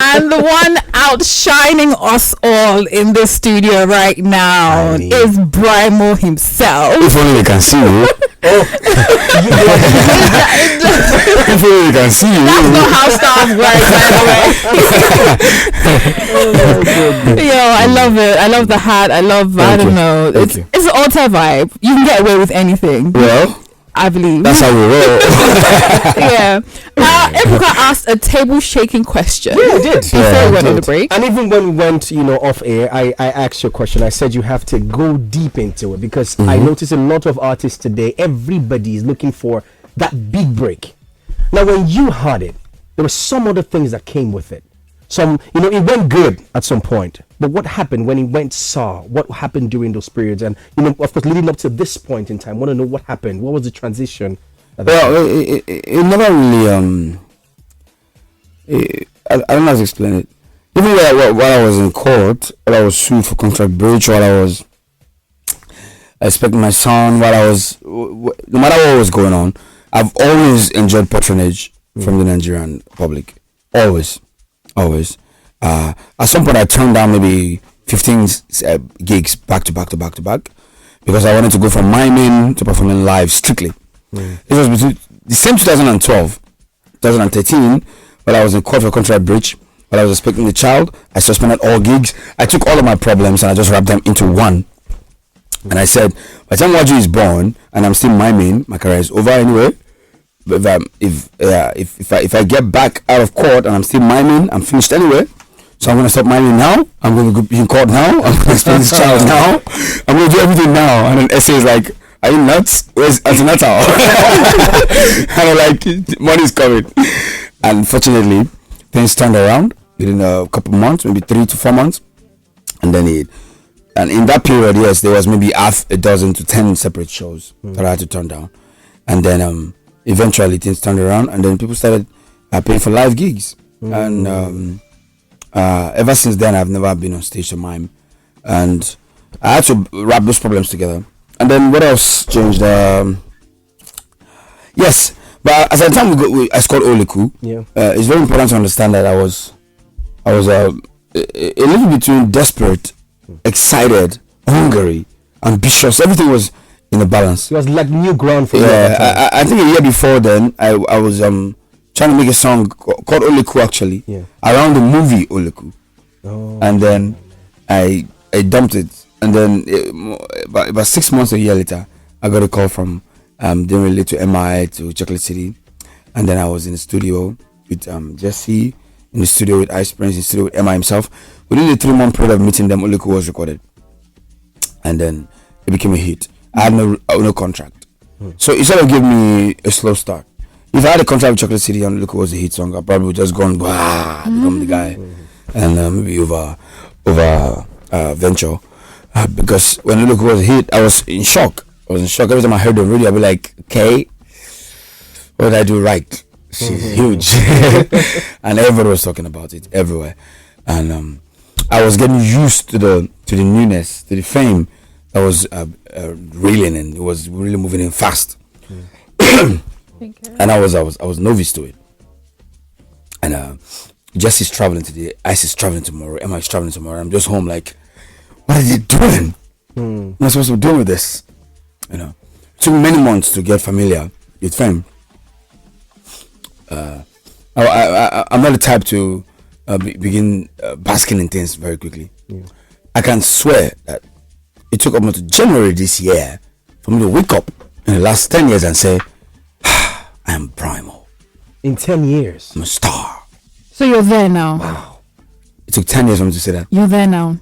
And the one outshining us all in the studio right now is Brymo himself. If only they can see you. If only they can see you. That's not how stars work, by the way. Yo, I love it. I love the hat. I don't know. It's an alter vibe. You can get away with anything. Well, I believe. that's how we roll. Yeah. Ebuka asked a table shaking question. Yeah, I did. Before we went on the break. And even when we went, off air, I asked you a question. I said you have to go deep into it because I noticed a lot of artists today, everybody is looking for that big break. Now, when you heard it, there were some other things that came with it. It went good at some point. But what happened when it went sour? What happened during those periods? And, of course, leading up to this point in time, I want to know what happened. What was the transition? Well, it never really, I don't know how to explain it. Even while I was in court, while I was sued for contract breach, while I was expecting my son, no matter what was going on, I've always enjoyed patronage from the Nigerian public. Always. At some point I turned down maybe 15 gigs back to back because I wanted to go from miming to performing live strictly. This was between the same 2012 2013 while I was in court for contract breach. While I was expecting the child, I suspended all gigs. I took all of my problems and I just wrapped them into one. And I said, by the time Waju is born and I'm still miming, my career is over anyway. If I get back out of court and I'm still miming, I'm finished anyway. So I'm gonna stop miming now. I'm gonna be in court now. I'm gonna explain this child now. I'm gonna do everything now. And then essay is like, are you nuts? Where's antenatal? And I'm like, money's coming. And fortunately, things turned around within a couple months, maybe 3 to 4 months, and then in that period, yes, there was maybe half a dozen to 10 separate shows that I had to turn down, and then eventually things turned around, and then people started paying for live gigs, and ever since then I've never been on stage to mime, and I had to wrap those problems together. And then what else changed? Yes, but as the time I scored 𝐒𝐿𝐿𝐿, it's very important to understand that I was a little between desperate, excited, hungry, ambitious. Everything was in a balance. It was like new ground for you. Yeah, I think a year before then, I was trying to make a song called 𝐒𝐿𝐿𝐿 actually, around the movie 𝐒𝐿𝐿𝐿. And then I dumped it, and then about 6 months, a year later, I got a call from doing relate to MI to Chocolate City, and then I was in the studio with Jesse, in the studio with Ice Prince, in the studio with MI himself. Within the 3-month period of meeting them, 𝐒𝐿𝐿𝐿 was recorded, and then it became a hit. I had no contract, so it sort of gave me a slow start. If I had a contract with Chocolate City and 𝐒𝐿𝐿𝐿 was a hit song, I probably would just gone become the guy, and maybe over venture, because when 𝐒𝐿𝐿𝐿 was a hit, I was in shock. Every time I heard the radio, I'd be like, okay, what did I do right? She's huge. And everybody was talking about it everywhere, and I was getting used to the newness, to the fame that was reeling in. It was really moving in fast. And I was novice to it. And Jesse's traveling today, Ice is traveling tomorrow, Emma is traveling tomorrow. I'm just home like, what are you doing? What am I supposed to be doing with this? It took many months to get familiar with fame. I'm not the type to begin basking in things very quickly. I can swear that it took up to January this year for me to wake up in the last 10 years and say, I am Brymo. In 10 years? I'm a star. So you're there now? Wow. It took 10 years for me to say that. You're there now?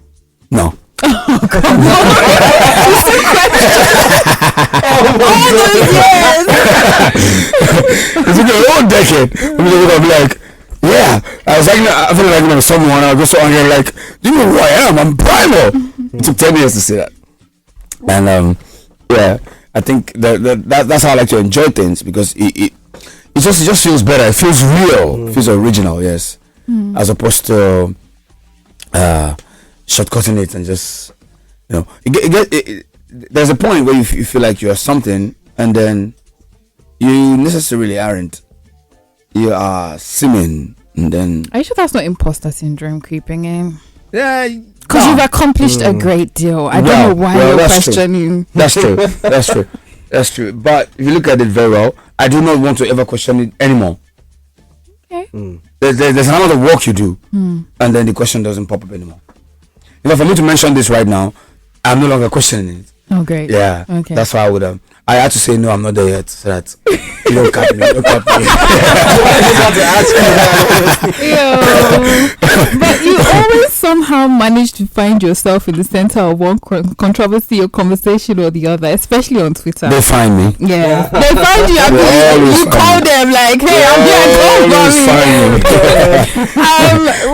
No. Oh, come on. All those years. It took a whole decade for me to wake up and be like, yeah. I feel like I'm someone. I was so angry, like, do you know who I am? I'm Brymo. It took 10 years to say that. And yeah, I think that's how I like to enjoy things, because it just feels better. It feels real. It feels original, yes. As opposed to shortcutting it and just, there's a point where you feel like you're something, and then you necessarily aren't. You are seeming And then... Are you sure that's not imposter syndrome creeping in? Yeah. Because you've accomplished a great deal. I don't know why you're questioning. That's true. That's true. But if you look at it very well, I do not want to ever question it anymore. Okay. There's another work you do, and then the question doesn't pop up anymore. For me to mention this right now, I'm no longer questioning it. Oh, great. Yeah. Okay. That's why I had to say no, I'm not there yet, so that you don't cut me. But you always somehow manage to find yourself in the center of one controversy or conversation or the other, especially on Twitter. They find me. Yeah. They find you. You call them like, hey, I'm here.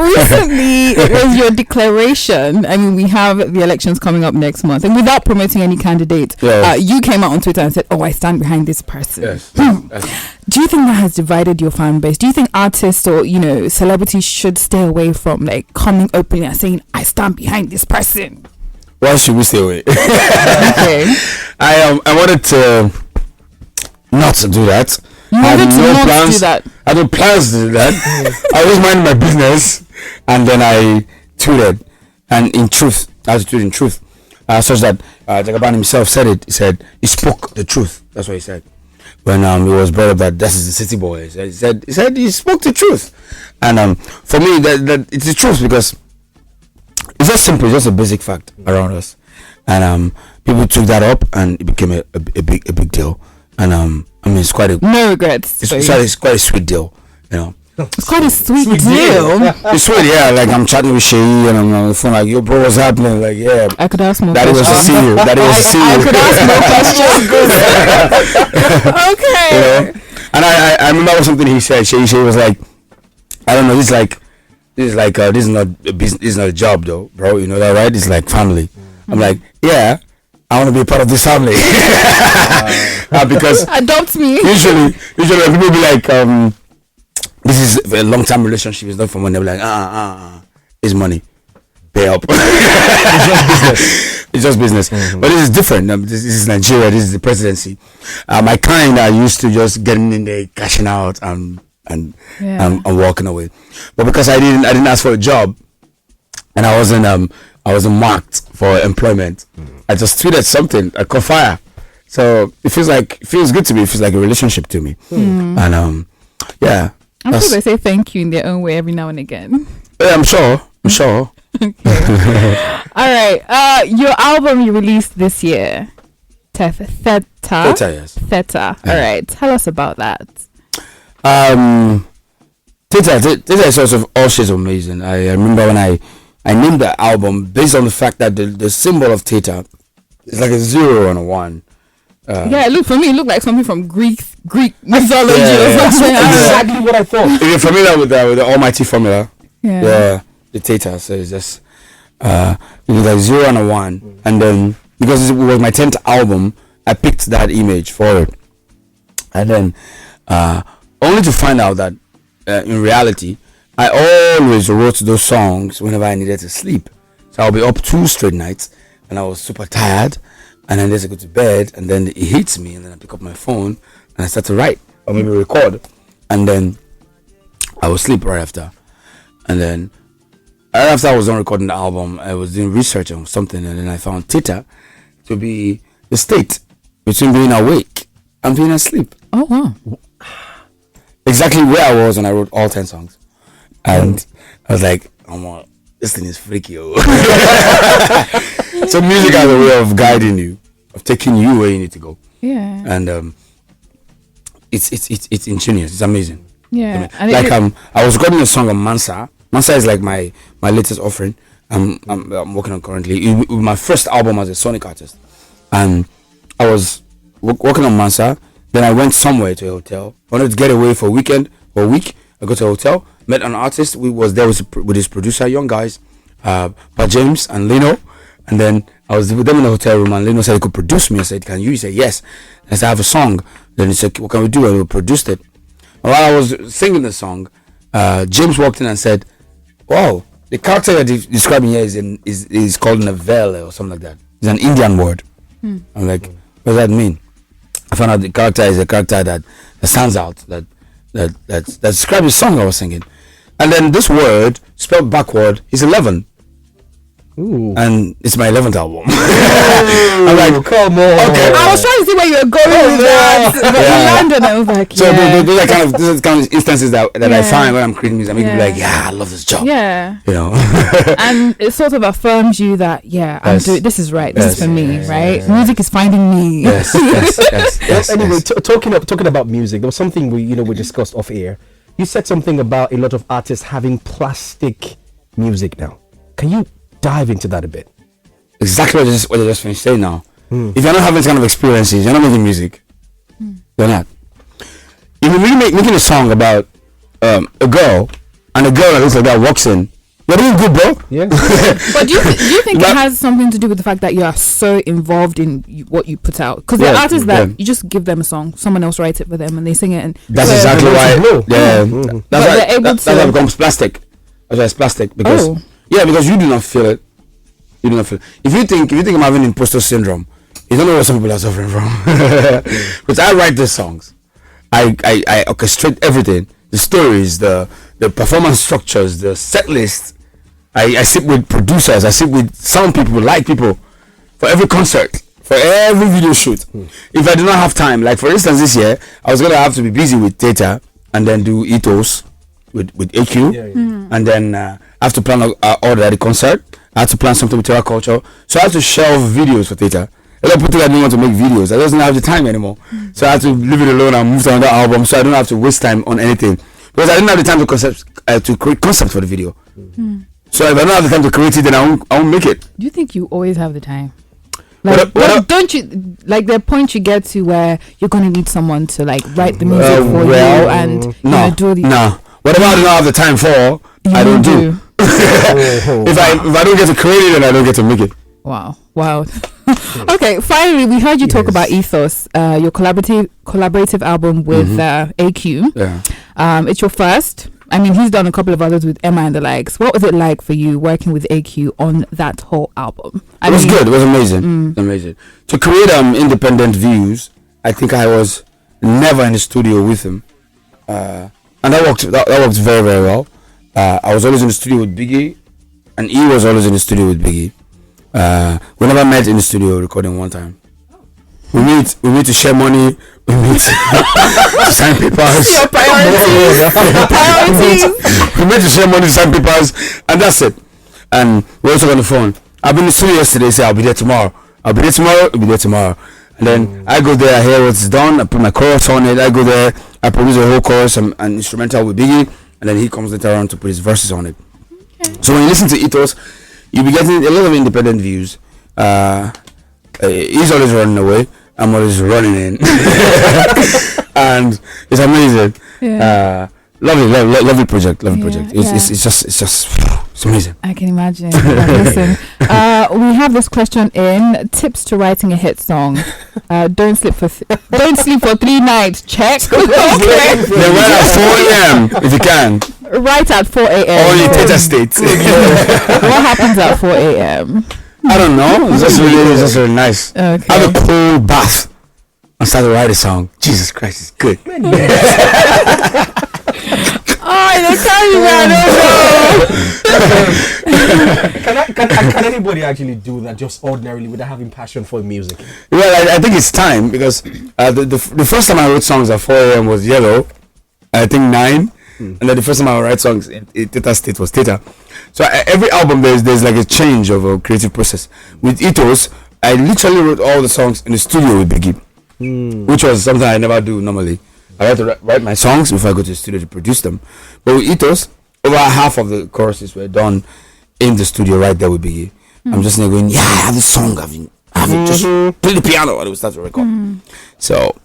Recently, it was your declaration. I mean, we have the elections coming up next month, and without promoting any candidate, you came out on Twitter and said, oh, I stand behind this person. Yes. Do you think that has divided your fan base? Do you think artists or celebrities should stay away from like coming openly and saying, I stand behind this person? Why should we stay away? Okay. I wanted to not to do that. You wanted to not do that. I had no plans to do that. I was minding my business, and then I tweeted, and in truth, I had to tweet in truth. Such that Jagaban himself said it. He said he spoke the truth. That's what he said when it was brought up that this is the city boy. He said he spoke the truth, and for me that it's the truth because it's just simple. It's just a basic fact around us, and people took that up and it became a big deal. And I mean it's quite a no regrets. It's quite a sweet deal, It's quite a sweet deal. It's sweet, yeah. Like I'm chatting with Shay and I'm on the phone like, yo, bro, what's happening? Like, yeah. I could ask more questions. Daddy was to see you. I could ask more questions. Okay. And I remember something he said. Shay was like, I don't know. This is not a business. This is not a job, though, bro. You know that, right? It's like family. I'm like, yeah. I want to be a part of this family. Because adopt me. Usually when people be like, this is a long-term relationship. It's not from when they're like, it's money, pay up. It's just business. But this is different. This is Nigeria. This is the presidency. My kind are used to just getting in there, cashing out, and walking away. But because I didn't ask for a job, and I wasn't marked for employment. I just tweeted something. I caught fire. So it feels good to me. It feels like a relationship to me. And yeah. I'm sure they say thank you in their own way every now and again. Yeah, I'm sure. Okay. All right. Your album you released this year, Theta. Yes. Theta. All right. Tell us about that. Theta is also all shades of amazing. I remember when I named the album based on the fact that the symbol of Theta is like a 0 and a 1. It looked like something from Greek mythology or something. Exactly what I thought. If you're familiar with the almighty formula, the Theta, so it's just it was like 0 and a 1, and then because it was my 10th album, I picked that image for it, and then only to find out that in reality, I always wrote those songs whenever I needed to sleep. So I'll be up 2 straight nights, and I was super tired. And then I go to bed, and then it hits me, and then I pick up my phone and I start to write or maybe record, and then I will sleep right after. And then right after I was done recording the album, I was doing research on something, and then I found Theta to be the state between being awake and being asleep. Oh wow! Exactly where I was when I wrote all 10 songs, and I was like, "Oh, this thing is freaky." So music has a way of guiding you, of taking you where you need to go. Yeah. And it's ingenious. It's amazing. Yeah. I was recording a song on Mansa. Mansa is like my latest offering. I'm working on currently. It was my first album as a sonic artist, and I was working on Mansa. Then I went somewhere to a hotel. I wanted to get away for a weekend or a week. I go to a hotel, met an artist. We was there with his producer, young guys, but James and Lino. And then I was with them in the hotel room, and Lino said he could produce me. I said, "Can you?" He said, "Yes." I said, "I have a song." Then he said, "What can we do?" And we produced it. And while I was singing the song, James walked in and said, "Wow, the character you're describing here is called Navelle or something like that. It's an Indian word." I'm like, "What does that mean?" I found out the character is a character that stands out, that describes the song I was singing. And then this word spelled backward is 11. Ooh. And it's my 11th album. I'm like, come on. Okay. I was trying to see where you were going with that, but you landed. I was like, so those are kind of instances that I find when I'm creating music. I make people like, I love this job. Yeah. You know. And it sort of affirms you that I'm doing this is right. This is for me, right? Music is finding me. Yes. Anyway, talking about music, there was something we discussed off air. You said something about a lot of artists having plastic music now. Can you dive into that a bit? Exactly what I just finished saying now. If you're not having this kind of experiences, you're not making music. You're not. If you're really making a song about a girl, and a girl that looks like that walks in, you're doing good, bro. Yeah. But do you think it has something to do with the fact that you are so involved in what you put out? Because there are artists that you just give them a song, someone else writes it for them, and they sing it. And that's exactly why. That's why it becomes plastic. That's why it's plastic because because you do not feel it. You do not feel it. If you think I'm having imposter syndrome, you don't know what some people are suffering from. Because I write these songs, I orchestrate everything, the stories, the performance structures, the set list. I sit with producers, I sit with sound people, light people, for every concert, for every video shoot. If I do not have time, like for instance this year, I was gonna have to be busy with data and then do ethos with AQ, and then I have to plan order the concert. I had to plan something with Terra Culture, so I had to shelve videos for Theta. A lot of people that didn't want to make videos, I doesn't have the time anymore, so I had to leave it alone and move to another album, so I don't have to waste time on anything because I didn't have the time to create concept for the video. So if I don't have the time to create it, then I won't make it. Do you think you always have the time? Like, don't you like the point you get to where you're gonna need someone to like write the music for you and do the whatever I don't have the time for, I don't do. If I don't get to create it, then I don't get to make it. Wow. Okay, finally we heard you talk about Ethos, your collaborative album with AQ. It's your first. I mean, he's done a couple of others with Emma and the likes. What was it like for you working with AQ on that whole album? It was good. It was amazing. Amazing. To create independent views, I think I was never in the studio with him, and that worked very, very well. I was always in the studio with Biggie, and he was always in the studio with Biggie. We never met in the studio recording one time. We meet to share money. We meet to sign papers. Your priorities. We meet to share money, to sign papers, and that's it. And we're also on the phone. I've been in the studio yesterday. Say I'll be there tomorrow. I'll be there tomorrow. And then I go there. I hear what's done. I put my chorus on it. I go there. I produce a whole chorus and instrumental with Biggie, and then he comes later on to put his verses on it. Okay. So when you listen to Ethos, you'll be getting a lot of independent views. He's always running away. I'm always running in. And it's amazing. Lovely project. It's amazing. I can imagine. Listen, we have this question in: tips to writing a hit song. Don't sleep for 3 nights. Check. Okay. Then write at 4 a.m. if you can. Write at 4 a.m. Or in Theta State. What happens at 4 a.m.? I don't know. It's just really nice. Okay. Have a cold bath and start to write a song. Jesus Christ, it's good. Can anybody actually do that just ordinarily without having passion for music? Well, I think it's time because the first time I wrote songs at 4 a.m. was Yellow. I think 9. And then the first time I would write songs in Theta State was Theta. So every album there's like a change of a creative process. With Ethos, I literally wrote all the songs in the studio with Biggie, which was something I never do normally. I had to write my songs before I go to the studio to produce them. But with Ethos, over half of the choruses were done in the studio right there with Biggie. I'm just going, I have this song, I have it, just play the piano and we start to record. So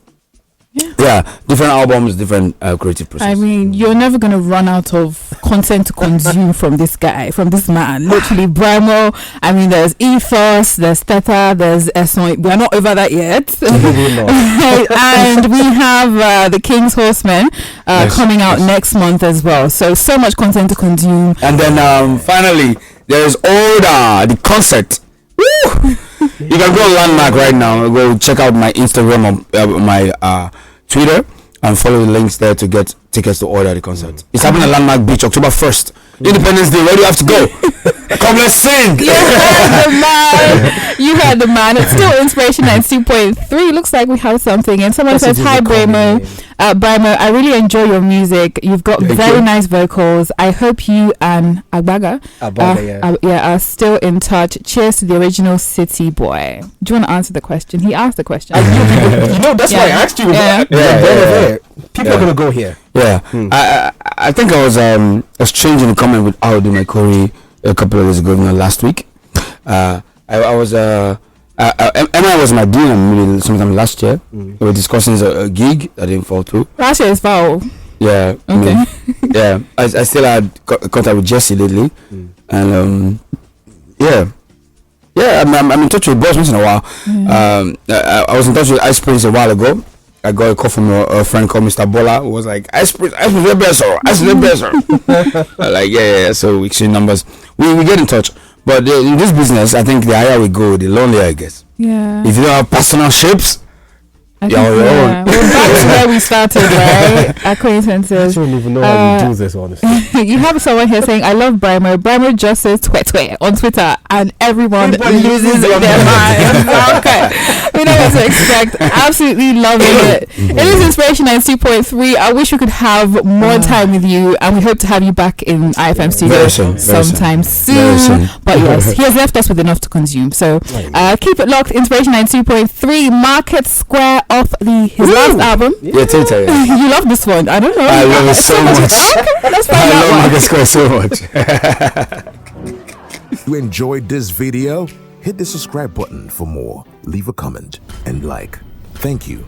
different albums, different creative process. I mean, you're never gonna run out of content to consume from this man. Literally, Brymo. I mean, there's Ethos, there's Theta, there's S1. We're not over that yet. And we have the King's Horseman coming out next month as well. So much content to consume. And then finally, there's Order, the concert. Woo! You can go on Landmark right now. Go check out my Instagram or my Twitter. and follow the links there to get tickets to order the concert. It's happening at Landmark Beach, October 1st. Independence Day. Where do you have to go? Come, let's sing. You heard the man. You heard the man. It's still Inspiration 92.3. Looks like we have something. And someone says, "Hi, Brymo. Brymo, I really enjoy your music. You've got very nice vocals. I hope you and 𝐈𝐍𝐒 are still in touch. Cheers to the original city boy." Do you want to answer the question? He asked the question. That's why I asked you. People are gonna go here. Yeah, I think I was changing the comment with 𝐈𝐍𝐒 my Corey a couple of days ago, last week. I was Emma was my dean sometime last year. We were discussing a gig that didn't fall through. Last year is foul. Yeah. Okay. I still had contact with Jesse lately, and I'm in touch with Boss once in a while. I was in touch with 𝐈𝐍𝐒 a while ago. I got a call from a friend called Mr. Bola, who was like, 𝐈𝐍𝐒, like, yeah. So we exchange numbers. We get in touch. But in this business, I think the higher we go, the lonelier it gets. Yeah. If you don't have personal shapes, you're on your own. We're back to where we started, right? Acquaintances. I don't even know how you do this, honestly. You have someone here saying, "I love Brymo. Brymo just says twet on Twitter, and everyone loses their mind." Okay. We know what to expect. Absolutely loving it. It is Inspiration 92.3. I wish we could have more time with you, and we hope to have you back in IFM studio sometime soon. But yes, he has left us with enough to consume. So keep it locked. Inspiration 92.3. Market Square off his last album. Yeah, Tita. Yeah. You love this one. I don't know. I love it so much. Okay, let's find I out. love Market Square so much. If you enjoyed this video, hit the subscribe button for more, leave a comment and like. Thank you.